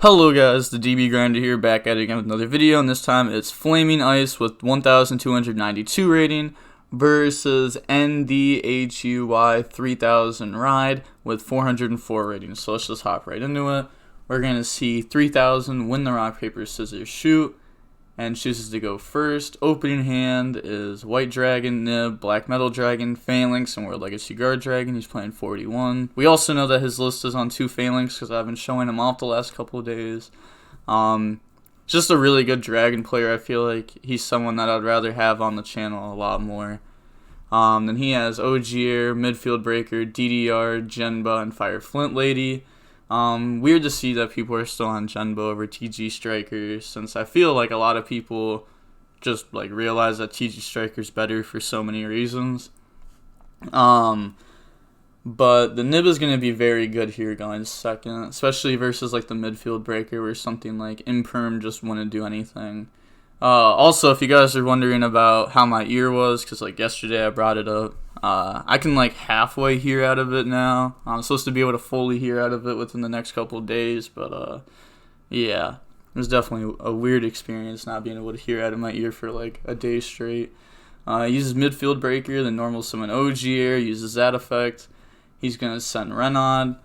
Hello guys, the DB Grinder here, back at it again with another video, and this time it's Flaming Ice with 1292 rating versus NDHUY 3000 Ride with 404 rating. So let's just hop right into it. We're going to see 3000 win the rock, paper, scissors, shoot, and chooses to go first. Opening hand is White Dragon, Nib, Black Metal Dragon, Phalanx, and World Legacy Guard Dragon. He's playing 41. We also know that his list is on 2 Phalanx because I've been showing him off the last couple of days. Just a really good Dragon player. I feel like he's someone that I'd rather have on the channel a lot more. Then he has Ogier, Midfield Breaker, DDR, Genba, and Fire Flint Lady. Weird to see that people are still on Genba over TG Striker, since I feel like a lot of people just like realize that TG Striker's better for so many reasons. But the Nib is going to be very good here going second, especially versus like the Midfield Breaker where something like Imperm just wouldn't do anything. Also, if you guys are wondering about how my ear was, because like yesterday I brought it up, I can like halfway hear out of it now. I'm supposed to be able to fully hear out of it within the next couple of days, but yeah, it was definitely a weird experience not being able to hear out of my ear for like a day straight. Uses Midfield Breaker, then normal summon Ogier, uses that effect. He's going to send Renaud,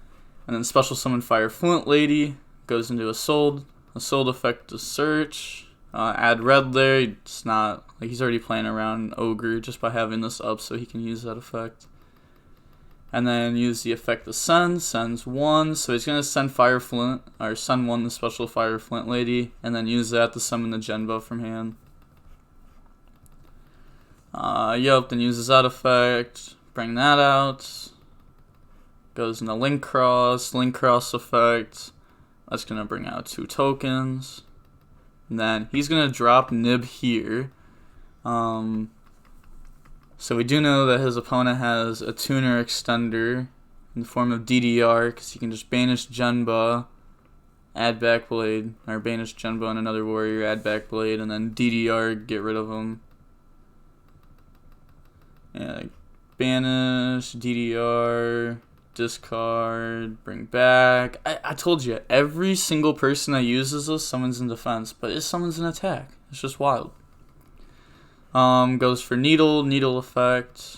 and then special summon Fire Flint Lady, goes into a sold effect to search. Add red there. It's not like he's already playing around Ogre just by having this up, so he can use that effect. And then use the effect to send. Sends 1, so he's gonna send Fire Flint or send 1 the special Fire Flint Lady, and then use that to summon the Genba from hand. Then uses that effect. Bring that out. Goes into Link Cross effect. That's gonna bring out 2 tokens. And then he's going to drop Nib here. So we do know that his opponent has a tuner extender in the form of DDR, because he can just banish Genba, add Backblade, or banish Genba and another warrior, add Backblade, and then DDR, get rid of him. Yeah, like banish, DDR, discard, bring back. I told you, every single person that uses this summons in defense, but it summons in attack. It's just wild. Goes for needle effect.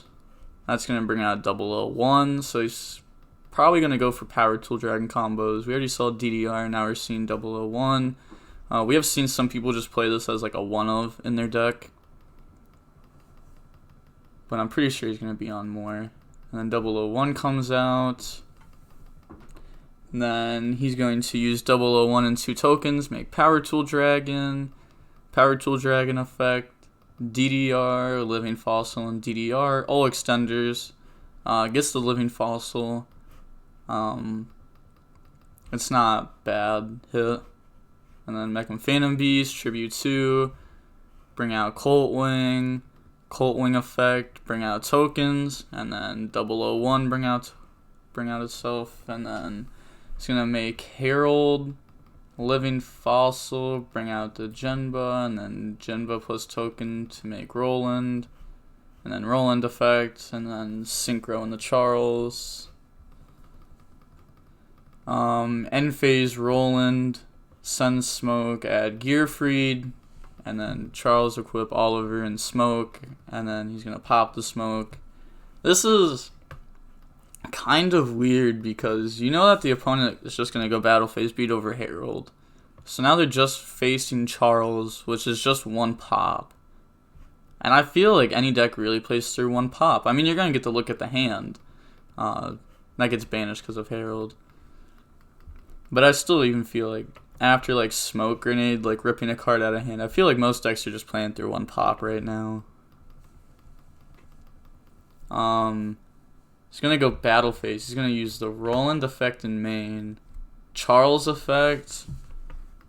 That's going to bring out 001, so he's probably going to go for Power Tool Dragon combos. We already saw DDR, now we're seeing 001. We have seen some people just play this as like a one-of in their deck, but I'm pretty sure he's going to be on more. And then 001 comes out. And then he's going to use 001 and 2 tokens, make Power Tool Dragon effect, DDR, Living Fossil, and DDR, all extenders. Gets the Living Fossil. It's not bad hit. And then make him Phantom Beast, Tribute 2, bring out Colt Wing effect, bring out tokens, and then 001 bring out itself, and then it's gonna make Herald, Living Fossil, bring out the Genba, and then Genba plus token to make Roland, and then Roland effect, and then Synchro in the Charles. End phase Roland, Sun Smoke, add Gearfried, and then Charles equip Oliver and Smoke, and then he's going to pop the Smoke. This is kind of weird because you know that the opponent is just going to go battle phase beat over Herald. So now they're just facing Charles, which is just 1 pop. And I feel like any deck really plays through 1 pop. I mean, you're going to get to look at the hand. That gets banished because of Herald. But I still even feel like after like Smoke Grenade, like ripping a card out of hand, I feel like most decks are just playing through 1 pop right now. He's gonna go battle phase. He's gonna use the Roland effect in main, Charles effect,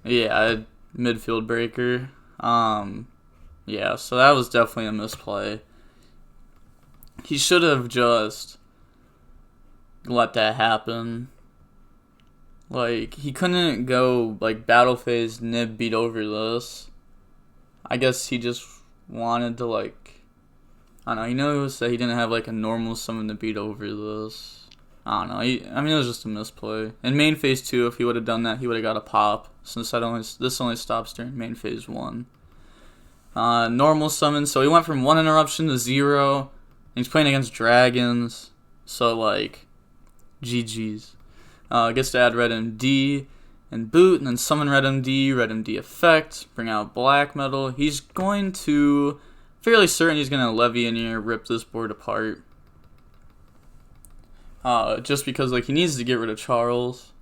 yeah, Midfield Breaker. Yeah, so that was definitely a misplay. He should have just let that happen. Like, he couldn't go, like, battle phase, Nib beat over this. I guess he just wanted to, like, I don't know, he knows that he didn't have, like, a normal summon to beat over this. I don't know. I mean, it was just a misplay. In main phase 2, if he would have done that, he would have got a pop. Since this only stops during main phase 1. Normal summon. So he went from 1 interruption to 0. And he's playing against dragons. So, like, GG's. Gets to add Red MD and boot, and then summon Red MD effect, bring out Black Metal. He's going to, fairly certain he's going to Levianeer, rip this board apart. Just because, like, he needs to get rid of Charles,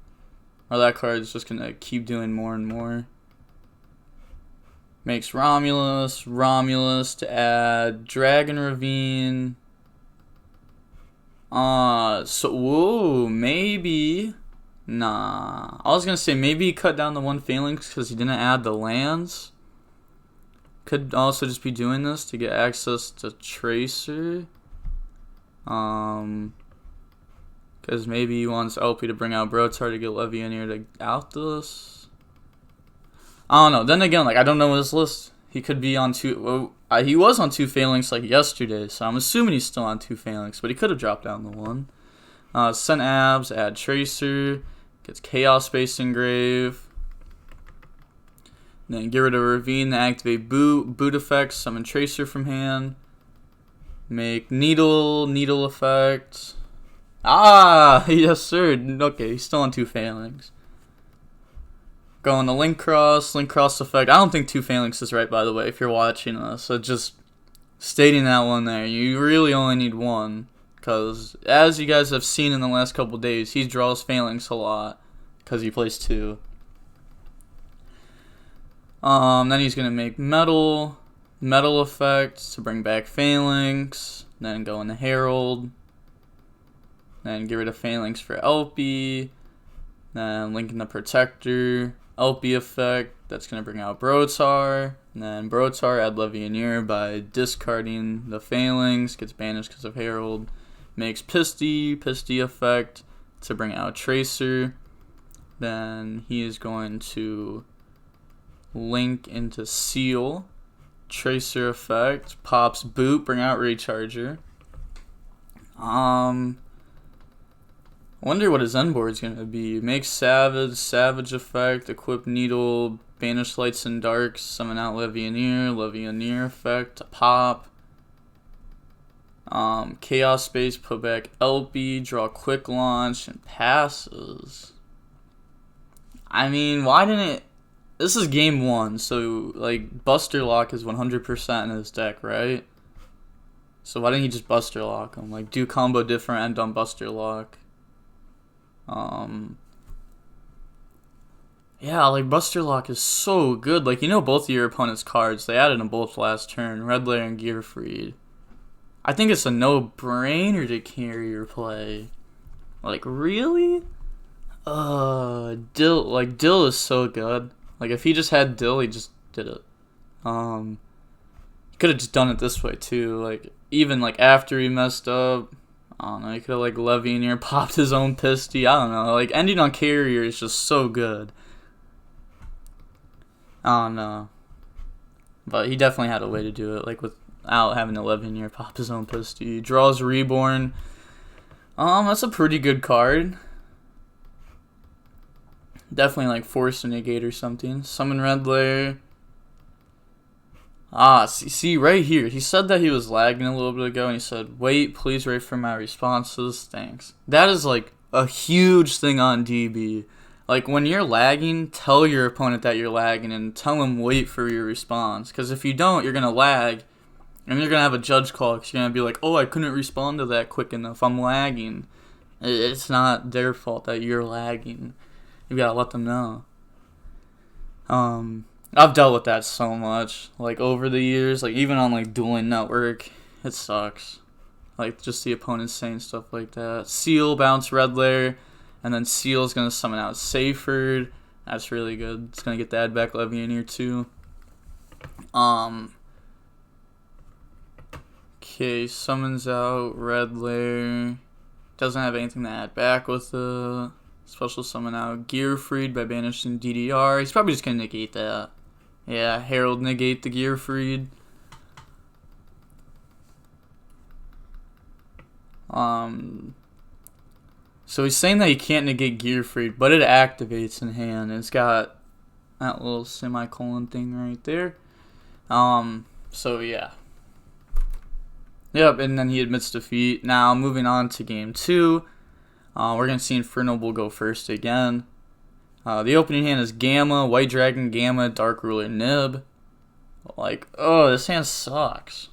or that card is just going to keep doing more and more. Makes Romulus to add Dragon Ravine. Whoa, maybe. Nah. I was going to say maybe he cut down the 1 Phalanx because he didn't add the lands. Could also just be doing this to get access to Tracer. Because maybe he wants LP to bring out Brotar to get Levianeer to out this. I don't know. Then again, like, I don't know his list. He could be on 2. Well, he was on 2 Phalanx like yesterday, so I'm assuming he's still on 2 Phalanx, but he could have dropped down the 1. Send Abs, add Tracer, gets Chaos Space Engrave. Then get rid of Ravine to activate boot effects, summon Tracer from hand. Make Needle effect. Yes sir. Okay, he's still on 2 Phalanx. Going to Link Cross effect. I don't think 2 Phalanx is right, by the way, if you're watching this. So just stating that one there. You really only need 1. Because, as you guys have seen in the last couple days, he draws Phalanx a lot. Because he plays 2. Then he's going to make Metal effect to bring back Phalanx. Then go into Herald. Then get rid of Phalanx for LP. Then link in the Protector. LP effect, that's going to bring out Brotar. And then Brotar, add Levianeer by discarding the Phalanx. Gets banished because of Herald. Makes Pisty effect to bring out Tracer. Then he is going to link into Seal. Tracer effect, pops boot, bring out Raycharger. Wonder what his end board is going to be. Make Savage effect, equip Needle, banish Lights and Darks, summon out Levianeer effect, pop. Chaos Space, put back LP, draw Quick Launch, and passes. I mean, why didn't it... This is game 1, so, like, Buster Lock is 100% in his deck, right? So why didn't he just Buster Lock him? Like, do combo different, end on Buster Lock. Yeah, like, Buster Lock is so good. Like, you know both of your opponent's cards. They added them both last turn. Red Lair and Gearfried. I think it's a no-brainer to carry your play. Like, really? Dill is so good. Like, if he just had Dill, he just did it. He could have just done it this way, too. Like, even, like, after he messed up, I don't know, he could have, like, Levianeer popped his own Pisty. I don't know. Like, ending on carrier is just so good. I don't know. But he definitely had a way to do it, like, without having to Levianeer pop his own Pisty. Draws Reborn. That's a pretty good card. Definitely, like, force a negate or something. Summon Red Lair. See, right here. He said that he was lagging a little bit ago, and he said, wait, please wait for my responses. Thanks. That is, like, a huge thing on DB. Like, when you're lagging, tell your opponent that you're lagging, and tell him wait for your response. Because if you don't, you're going to lag, and you're going to have a judge call, because you're going to be like, oh, I couldn't respond to that quick enough. I'm lagging. It's not their fault that you're lagging. You gotta let them know. I've dealt with that so much, like, over the years, like, even on, like, Dueling Network, it sucks. Like, just the opponents saying stuff like that. Seal, bounce Red Lair, and then Seal's gonna summon out Seyfried. That's really good. It's gonna get the add back Levianeer too. Okay, summons out Red Lair. Doesn't have anything to add back with the special summon out Gearfried by banishing DDR. He's probably just gonna negate that. Yeah, Herald negate the Gearfried. So he's saying that he can't negate Gearfried, but it activates in hand. It's got that little semicolon thing right there. So yeah. Yep, and then he admits defeat. Now, moving on to game 2. We're going to see Infernoble go first again. The opening hand is Gamma, White Dragon, Gamma, Dark Ruler, Nib. Like, oh, this hand sucks.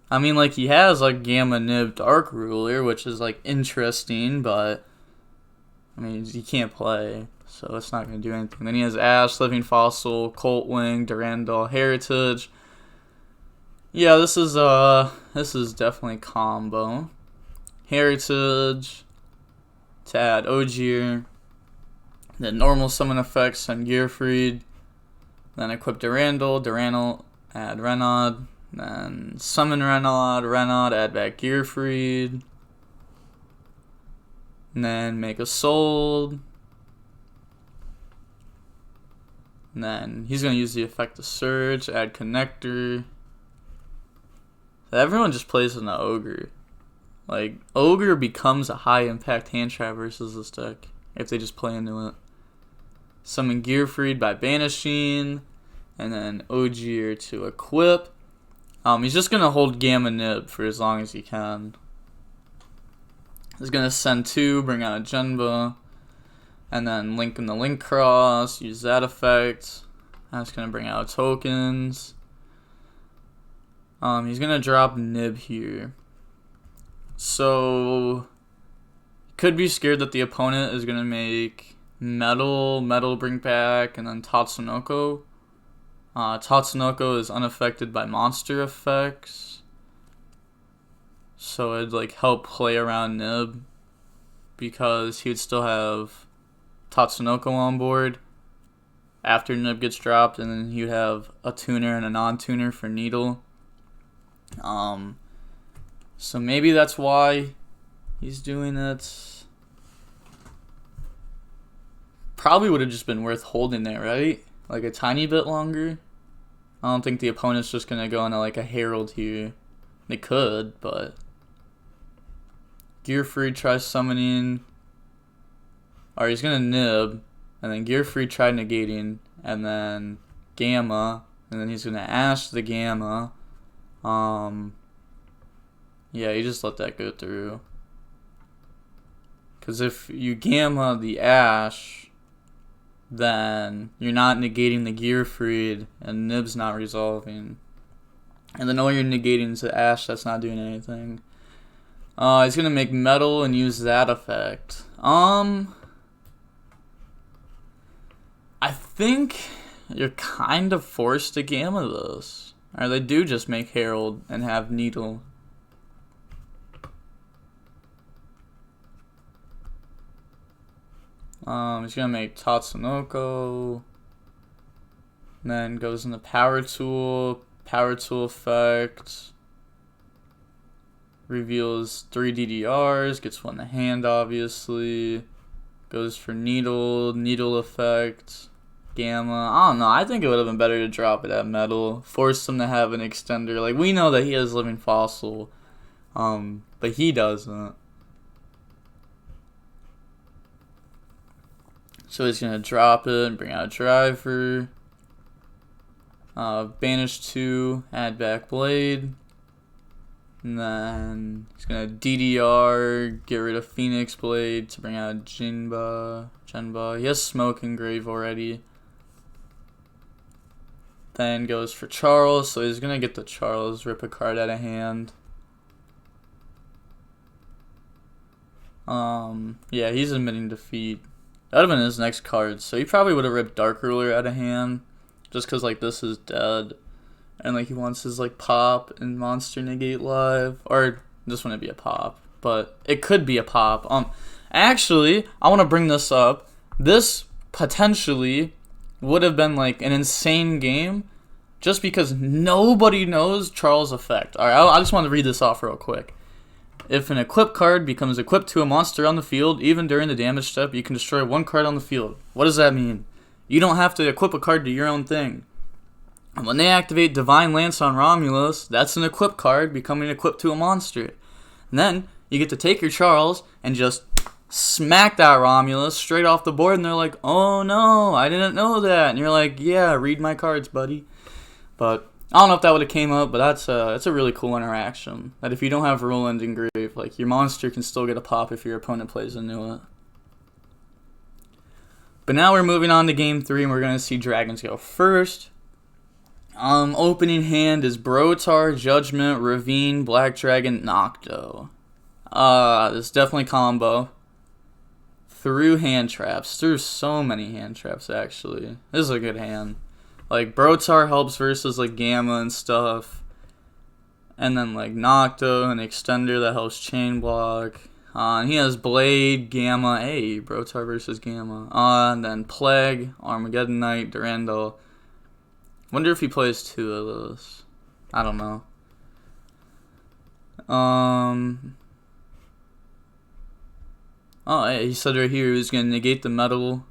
I mean, like, he has, like, Gamma, Nib, Dark Ruler, which is, like, interesting, but, I mean, he can't play, so it's not going to do anything. Then he has Ash, Living Fossil, Colt Wing, Durandal, Heritage. Yeah, this is definitely combo. Heritage to add Ogier. Then normal summon effects on Gearfried. Then equip Durandal, add Renaud. Then summon Renaud, add back Gearfried. And then make a Sold. And then he's going to use the effect of Surge, add Connector. Everyone just plays in the Ogre. Like, Ogre becomes a high impact hand trap versus this deck if they just play into it. Summon Gearfried by banishing, and then Ogier to equip. He's just gonna hold Gamma Nib for as long as he can. He's gonna send 2, bring out a Genba, and then link in the Link Cross, use that effect. That's gonna bring out tokens. He's gonna drop Nib here. So could be scared that the opponent is gonna make Metal bring back, and then Tatsunoko. Tatsunoko is unaffected by monster effects, so it'd like help play around Nib because he would still have Tatsunoko on board after Nib gets dropped, and then you'd have a tuner and a non-tuner for Needle. So maybe that's why he's doing it. Probably would have just been worth holding there, right? Like a tiny bit longer. I don't think the opponent's just gonna go into like a Herald here. They could, but Gearfried tries summoning, or he's gonna Nib, and then Gearfried try negating, and then Gamma, and then he's gonna Ash the Gamma. Yeah, you just let that go through. Because if you Gamma the Ash, then you're not negating the Gearfried, and Nib's not resolving. And then all you're negating is the Ash that's not doing anything. He's gonna make Metal and use that effect. I think you're kind of forced to Gamma this. Or they do just make Herald and have Needle. He's gonna make Tatsunoko. Then goes in the Power Tool effect. Reveals 3 DDRs, gets 1 in the hand obviously. Goes for Needle effect. Gamma. I don't know. I think it would have been better to drop it at Metal. Force him to have an extender. Like, we know that he has Living Fossil. But he doesn't. So he's going to drop it and bring out a Driver. Banish 2, add back Blade. And then he's going to DDR, get rid of Phoenix Blade to bring out Genba. He has Smoke and Grave already. Then goes for Charles, so he's going to get the Charles, rip a card out of hand. Yeah, he's admitting defeat. That would have been his next card, so he probably would have ripped Dark Ruler out of hand, just because, like, this is dead. And, like, he wants his, like, pop and monster negate live. Or, this wouldn't be a pop, but it could be a pop. Actually, I want to bring this up. This potentially would have been, like, an insane game just because nobody knows Charles' effect. Alright, I just want to read this off real quick. If an equip card becomes equipped to a monster on the field, even during the damage step, you can destroy 1 card on the field. What does that mean? You don't have to equip a card to your own thing. And when they activate Divine Lance on Romulus, that's an equip card becoming equipped to a monster. And then you get to take your Charles and just smack that Romulus straight off the board, and they're like, oh no, I didn't know that. And you're like, yeah, read my cards, buddy. But I don't know if that would have came up, but that's a really cool interaction. That if you don't have Rule End Engrave, like, your monster can still get a pop if your opponent plays into it. But now we're moving on to game 3, and we're going to see dragons go first. Opening hand is Brotar, Judgment, Ravine, Black Dragon, Nocto. This is definitely combo. Through hand traps. Through so many hand traps, actually. This is a good hand. Like, Brotar helps versus, like, Gamma and stuff. And then, like, Nocto, an extender that helps chain block. And he has Blade, Gamma, Brotar versus Gamma. And then Plague, Armageddon Knight, Durandal. Wonder if he plays 2 of those. I don't know. Oh, yeah, he said right here he was going to negate the metal.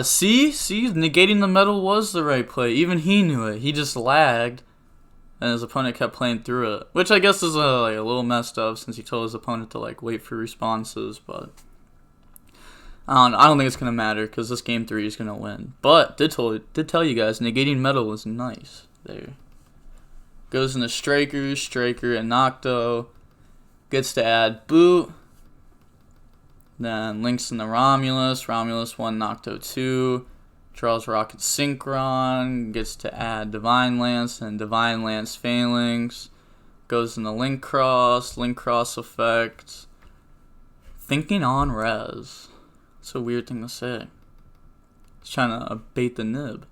See, negating the metal was the right play. Even he knew it. He just lagged, and his opponent kept playing through it, which I guess is a little messed up since he told his opponent to like wait for responses. But I don't think it's gonna matter because this game 3 is gonna win. But did tell you guys negating metal was nice there. Goes into Striker, and Nocto gets to add Boot. Then links in the Romulus 1, Nocto 2, draws Rocket Synchron, gets to add Divine Lance and Divine Lance Phalanx, goes in the Link Cross effect, Thinking on Res. It's a weird thing to say. It's trying to bait the nib.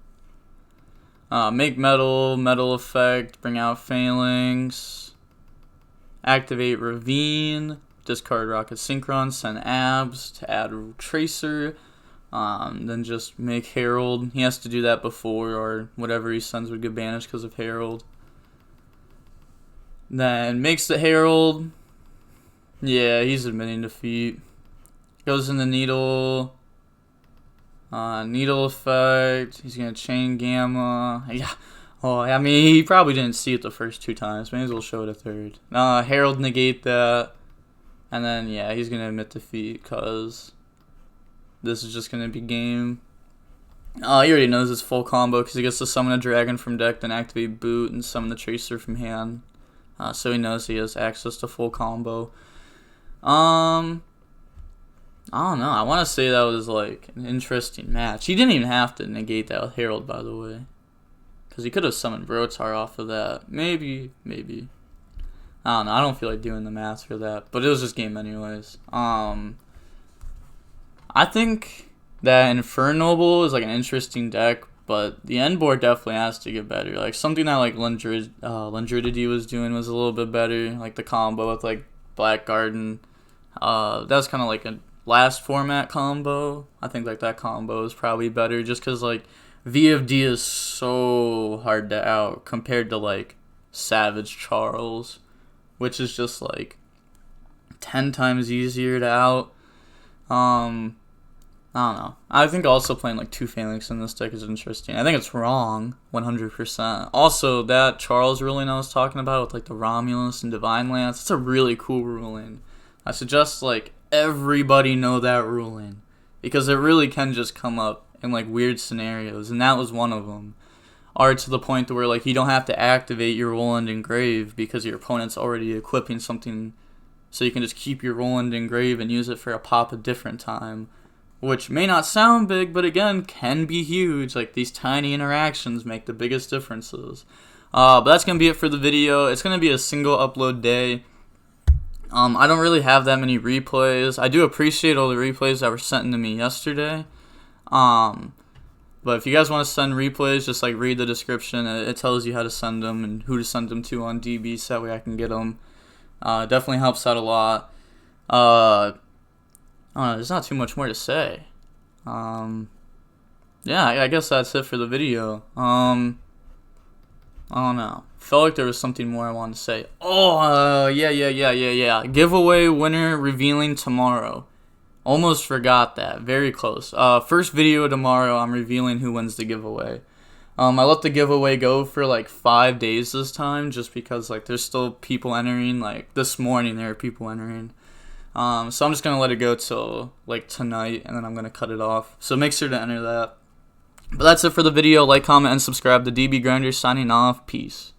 Make metal effect, bring out Phalanx, activate Ravine, discard Rocket Synchron, send Abs to add Tracer, then just make Herald. He has to do that before, or whatever he sends would get banished because of Herald. Then makes the Herald. Yeah, he's admitting defeat. Goes in the Needle. Needle effect. He's going to chain Gamma. Yeah. Oh, I mean, he probably didn't see it the first 2 times. May as well show it a third. Herald negate that. And then, yeah, he's going to admit defeat because this is just going to be game. He already knows it's full combo because he gets to summon a dragon from deck, then activate Boot and summon the Tracer from hand. So he knows he has access to full combo. I don't know. I want to say that was, like, an interesting match. He didn't even have to negate that with Herald, by the way. Because he could have summoned Brotar off of that. Maybe. I don't know. I don't feel like doing the math for that. But it was just game anyways. I think that Infernoble is, like, an interesting deck. But the end board definitely has to get better. Like, something that, like, Lendridity was doing was a little bit better. Like, the combo with, like, Black Garden. That's kind of like a last format combo. I think, like, that combo is probably better. Just because, like, VFD is so hard to out compared to, like, Savage Charles, which is just, like, 10 times easier to out. I don't know. I think also playing, like, 2 Phalanx in this deck is interesting. I think it's wrong, 100%. Also, that Charles ruling I was talking about with, like, the Romulus and Divine Lance, it's a really cool ruling. I suggest, like, everybody know that ruling, because it really can just come up in, like, weird scenarios, and that was one of them. Or to the point where, like, you don't have to activate your Roland Engrave because your opponent's already equipping something, so you can just keep your Roland Engrave and use it for a pop a different time, which may not sound big, but again, can be huge. Like, these tiny interactions make the biggest differences. But that's going to be it for the video. It's going to be a single upload day. I don't really have that many replays. I do appreciate all the replays that were sent to me yesterday. But if you guys want to send replays, just, like, read the description. It tells you how to send them and who to send them to on DB, so that way I can get them. It definitely helps out a lot. I don't know, there's not too much more to say. Yeah, I guess that's it for the video. I don't know. Felt like there was something more I wanted to say. Yeah. Giveaway winner revealing tomorrow. Almost forgot that. Very close. First video tomorrow, I'm revealing who wins the giveaway. I let the giveaway go for, like, 5 days this time, just because, like, there's still people entering. Like, this morning there are people entering. So I'm just going to let it go till like tonight, and then I'm going to cut it off. So make sure to enter that. But that's it for the video. Like, comment, and subscribe. The DB Grinder signing off. Peace.